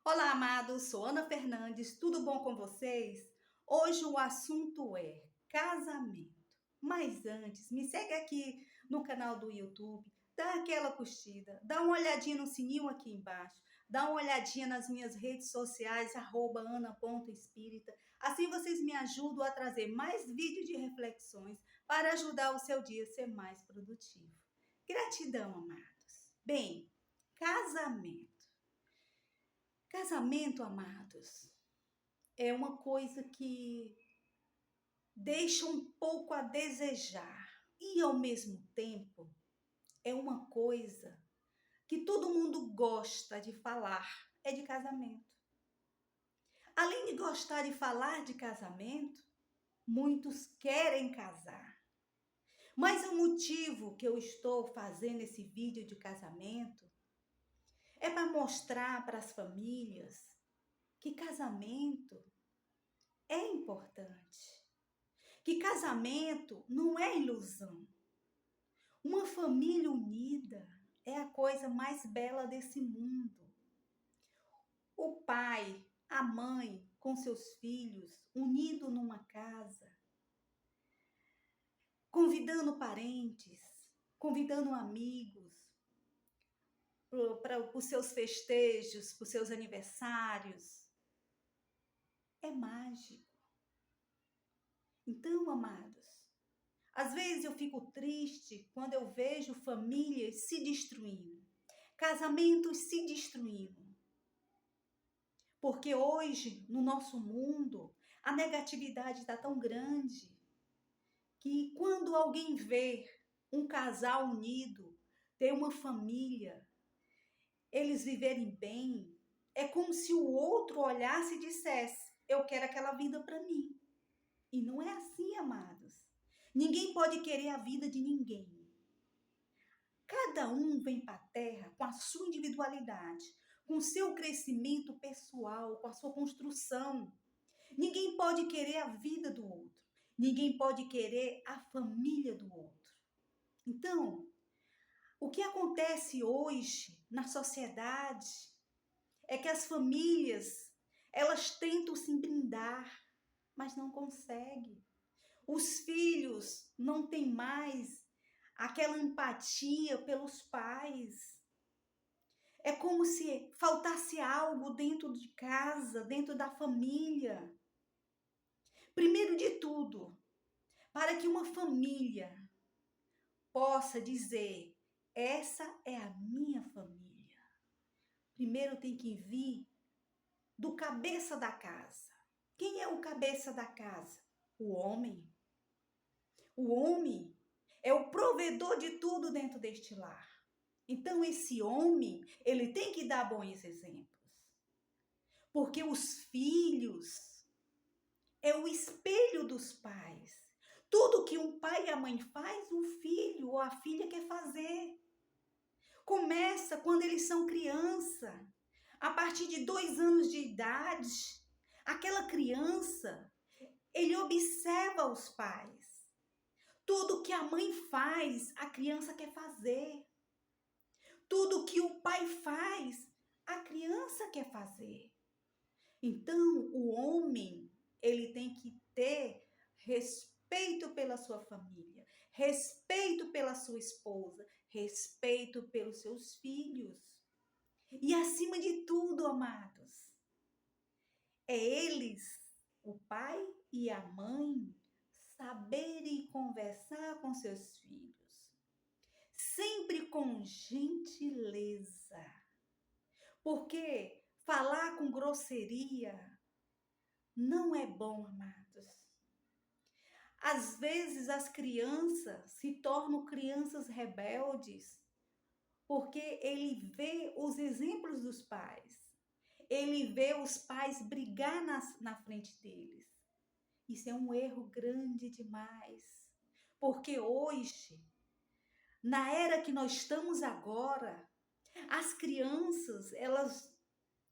Olá, amados, sou Ana Fernandes, tudo bom com vocês? Hoje o assunto é casamento. Mas antes, me segue aqui no canal do YouTube, dá aquela curtida, dá uma olhadinha no sininho aqui embaixo, dá uma olhadinha nas minhas redes sociais, @ana.espírita. Assim vocês me ajudam a trazer mais vídeos de reflexões para ajudar o seu dia a ser mais produtivo. Gratidão, amados. Bem, casamento. Casamento, amados, é uma coisa que deixa um pouco a desejar e, ao mesmo tempo, é uma coisa que todo mundo gosta de falar, é de casamento. Além de gostar de falar de casamento, muitos querem casar. Mas o motivo que eu estou fazendo esse vídeo de casamento é para mostrar para as famílias que casamento é importante. Que casamento não é ilusão. Uma família unida é a coisa mais bela desse mundo. O pai, a mãe com seus filhos, unidos numa casa, convidando parentes, convidando amigos para os seus festejos, para os seus aniversários. É mágico. Então, amados, às vezes eu fico triste quando eu vejo famílias se destruindo, casamentos se destruindo. Porque hoje, no nosso mundo, a negatividade está tão grande que quando alguém vê um casal unido, ter uma família, eles viverem bem, é como se o outro olhasse e dissesse: eu quero aquela vida para mim. E não é assim, amados. Ninguém pode querer a vida de ninguém. Cada um vem para a Terra com a sua individualidade, com o seu crescimento pessoal, com a sua construção. Ninguém pode querer a vida do outro. Ninguém pode querer a família do outro. Então, o que acontece hoje na sociedade é que as famílias, elas tentam se brindar, mas não conseguem. Os filhos não têm mais aquela empatia pelos pais. É como se faltasse algo dentro de casa, dentro da família. Primeiro de tudo, para que uma família possa dizer: essa é a minha família, primeiro tem que vir do cabeça da casa. Quem é o cabeça da casa? O homem. O homem é o provedor de tudo dentro deste lar. Então esse homem, ele tem que dar bons exemplos. Porque os filhos é o espelho dos pais. Tudo que um pai e a mãe faz, o filho ou a filha quer fazer. Começa quando eles são criança. A partir de 2 anos de idade, aquela criança, ele observa os pais. Tudo que a mãe faz, a criança quer fazer. Tudo que o pai faz, a criança quer fazer. Então, o homem, ele tem que ter respeito pela sua família, respeito pela sua esposa, respeito pelos seus filhos. E acima de tudo, amados, é eles, o pai e a mãe, saberem conversar com seus filhos, sempre com gentileza. Porque falar com grosseria não é bom, amados. Às vezes as crianças se tornam crianças rebeldes porque ele vê os exemplos dos pais. Ele vê os pais brigar na frente deles. Isso é um erro grande demais. Porque hoje, na era que nós estamos agora, as crianças, elas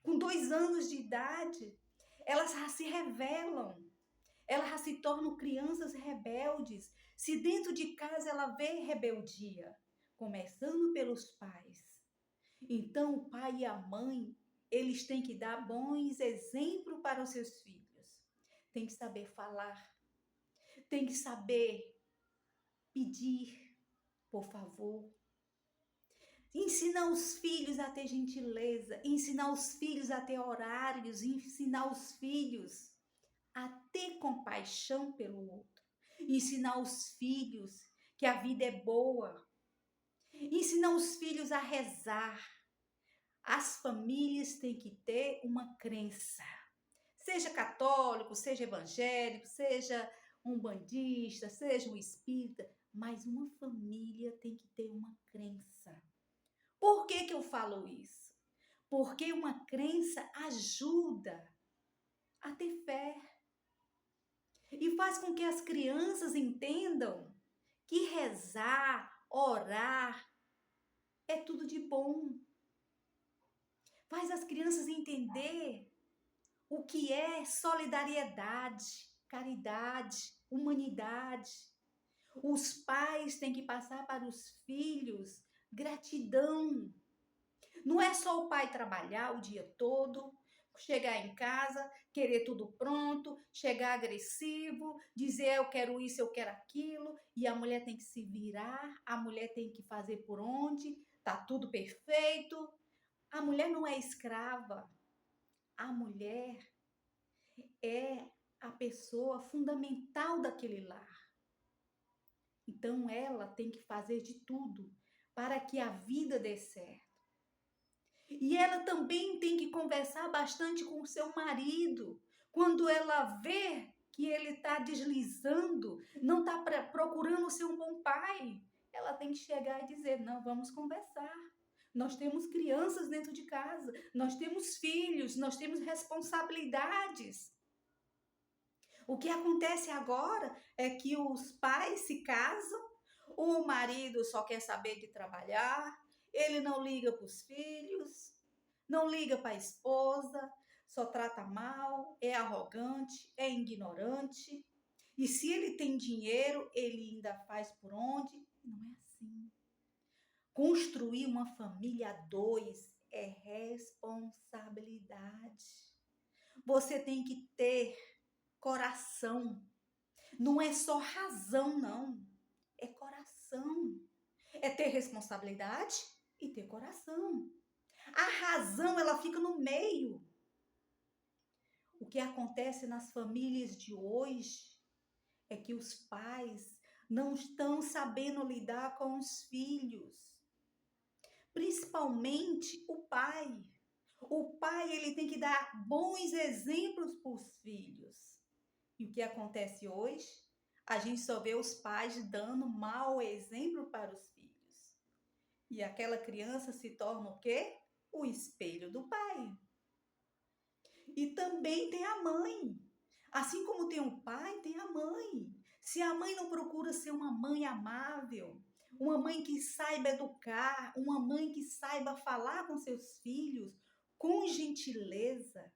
com 2 anos de idade, elas já se rebelam. Elas já se tornam crianças rebeldes. Se dentro de casa ela vê rebeldia, começando pelos pais. Então o pai e a mãe, eles têm que dar bons exemplos para os seus filhos. Tem que saber falar, tem que saber pedir, por favor. Ensinar os filhos a ter gentileza, ensinar os filhos a ter horários, ensinar os filhos a ter compaixão pelo outro, ensinar os filhos que a vida é boa, ensinar os filhos a rezar. As famílias têm que ter uma crença, seja católico, seja evangélico, seja umbandista, seja um espírita, mas uma família tem que ter uma crença. Por que eu falo isso? Porque uma crença ajuda a ter fé e faz com que as crianças entendam que rezar, orar é tudo de bom. Faz as crianças entender o que é solidariedade, caridade, humanidade. Os pais têm que passar para os filhos gratidão. Não é só o pai trabalhar o dia todo, chegar em casa, querer tudo pronto, chegar agressivo, dizer eu quero isso, eu quero aquilo, e a mulher tem que se virar, a mulher tem que fazer por onde, tá tudo perfeito. A mulher não é escrava. A mulher é a pessoa fundamental daquele lar. Então ela tem que fazer de tudo para que a vida dê certo. E ela também tem que conversar bastante com o seu marido. Quando ela vê que ele está deslizando, não está procurando ser um bom pai, ela tem que chegar e dizer, não, vamos conversar. Nós temos crianças dentro de casa, nós temos filhos, nós temos responsabilidades. O que acontece agora é que os pais se casam, o marido só quer saber de trabalhar, ele não liga para os filhos, não liga para a esposa, só trata mal, é arrogante, é ignorante. E se ele tem dinheiro, ele ainda faz por onde? Não é assim. Construir uma família a dois é responsabilidade. Você tem que ter coração. Não é só razão, não. É coração. É ter responsabilidade e ter coração. A razão, ela fica no meio. O que acontece nas famílias de hoje é que os pais não estão sabendo lidar com os filhos. Principalmente o pai. O pai, ele tem que dar bons exemplos para os filhos. E o que acontece hoje? A gente só vê os pais dando mau exemplo para os filhos. E aquela criança se torna o quê? O espelho do pai. E também tem a mãe. Assim como tem o pai, tem a mãe. Se a mãe não procura ser uma mãe amável, uma mãe que saiba educar, uma mãe que saiba falar com seus filhos com gentileza,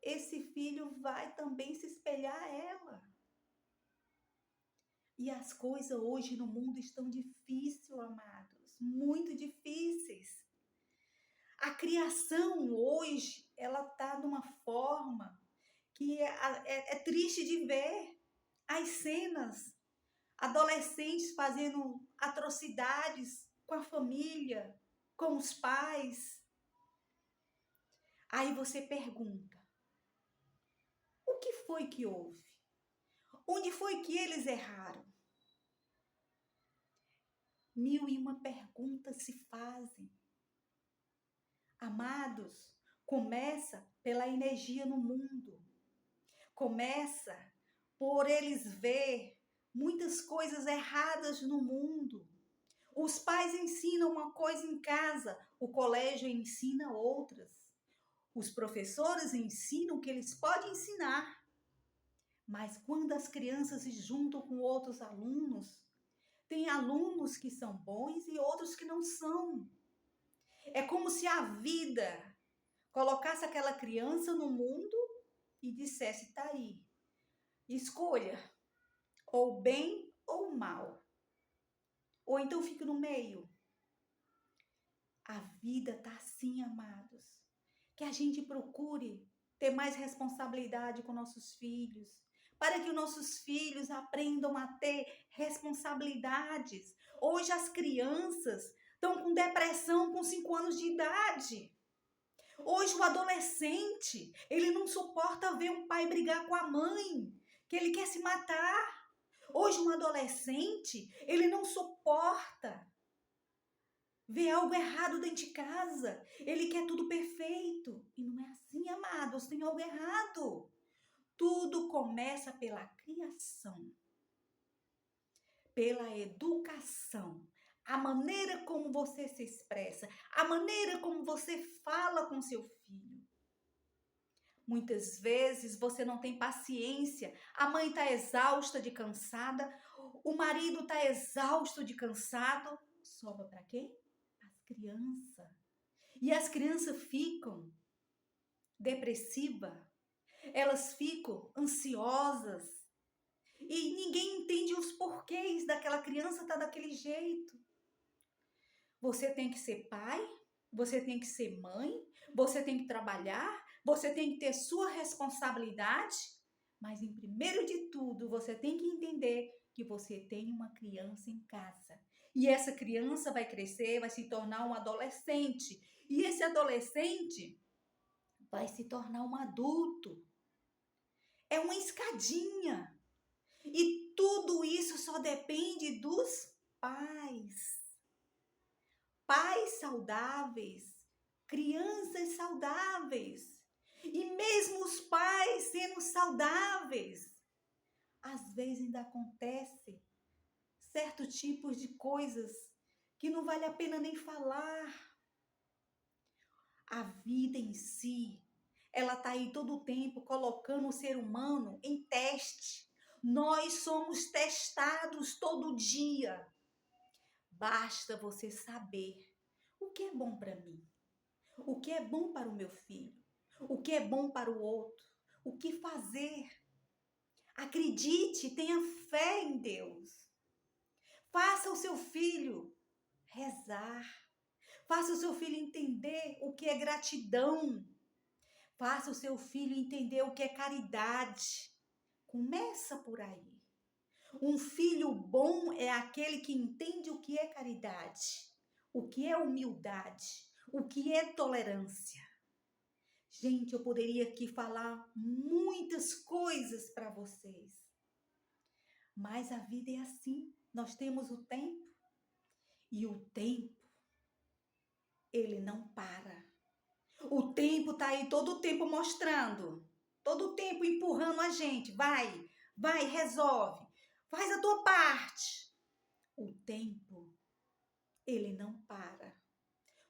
esse filho vai também se espelhar a ela. E as coisas hoje no mundo estão difíceis, amados, muito difíceis. A criação hoje, ela está de uma forma que é triste de ver as cenas, adolescentes fazendo atrocidades com a família, com os pais. Aí você pergunta, o que foi que houve? Onde foi que eles erraram? 1001 perguntas se fazem. Amados, começa pela energia no mundo. Começa por eles ver muitas coisas erradas no mundo. Os pais ensinam uma coisa em casa, o colégio ensina outras. Os professores ensinam o que eles podem ensinar. Mas quando as crianças se juntam com outros alunos, tem alunos que são bons e outros que não são. É como se a vida colocasse aquela criança no mundo e dissesse, tá aí, escolha, ou bem ou mal. Ou então fique no meio. A vida tá assim, amados. que a gente procure ter mais responsabilidade com nossos filhos, para que os nossos filhos aprendam a ter responsabilidades. Hoje as crianças estão com depressão com 5 anos de idade. Hoje o adolescente, ele não suporta ver um pai brigar com a mãe, que ele quer se matar. Hoje um adolescente, ele não suporta ver algo errado dentro de casa. Ele quer tudo perfeito. E não é assim, amados, tem algo errado. Tudo começa pela criação, pela educação. A maneira como você se expressa, a maneira como você fala com seu filho. Muitas vezes você não tem paciência, a mãe está exausta de cansada, o marido está exausto de cansado. Sobra para quem? As crianças. E as crianças ficam depressivas, elas ficam ansiosas. E ninguém entende os porquês daquela criança estar daquele jeito. Você tem que ser pai, você tem que ser mãe, você tem que trabalhar, você tem que ter sua responsabilidade, mas em primeiro de tudo, você tem que entender que você tem uma criança em casa. E essa criança vai crescer, vai se tornar um adolescente. E esse adolescente vai se tornar um adulto. É uma escadinha. E tudo isso só depende dos pais. Pais saudáveis, crianças saudáveis. E mesmo os pais sendo saudáveis, às vezes ainda acontece certos tipos de coisas que não vale a pena nem falar. A vida em si, ela está aí todo o tempo colocando o ser humano em teste. Nós somos testados todo dia. Basta você saber o que é bom para mim, o que é bom para o meu filho, o que é bom para o outro, o que fazer. Acredite, tenha fé em Deus. Faça o seu filho rezar. Faça o seu filho entender o que é gratidão. Faça o seu filho entender o que é caridade. Começa por aí. Um filho bom é aquele que entende o que é caridade, o que é humildade, o que é tolerância. Gente, eu poderia aqui falar muitas coisas para vocês, mas a vida é assim. Nós temos o tempo e o tempo, ele não para. O tempo está aí todo o tempo mostrando, todo o tempo empurrando a gente. Vai, resolve, faz a tua parte. O tempo, ele não para.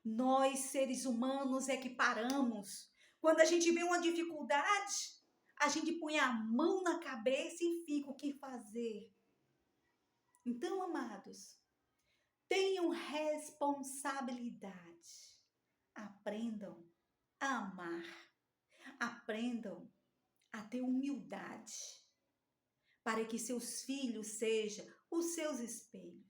Nós, seres humanos, é que paramos. Quando a gente vê uma dificuldade, a gente põe a mão na cabeça e fica o que fazer. Então, amados, tenham responsabilidade. Aprendam a amar. Aprendam a ter humildade, para que seus filhos sejam os seus espelhos,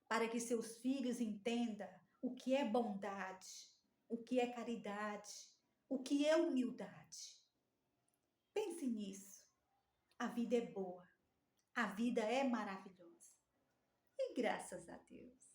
para que seus filhos entendam o que é bondade, o que é caridade, o que é humildade. Pense nisso. A vida é boa, a vida é maravilhosa. E graças a Deus.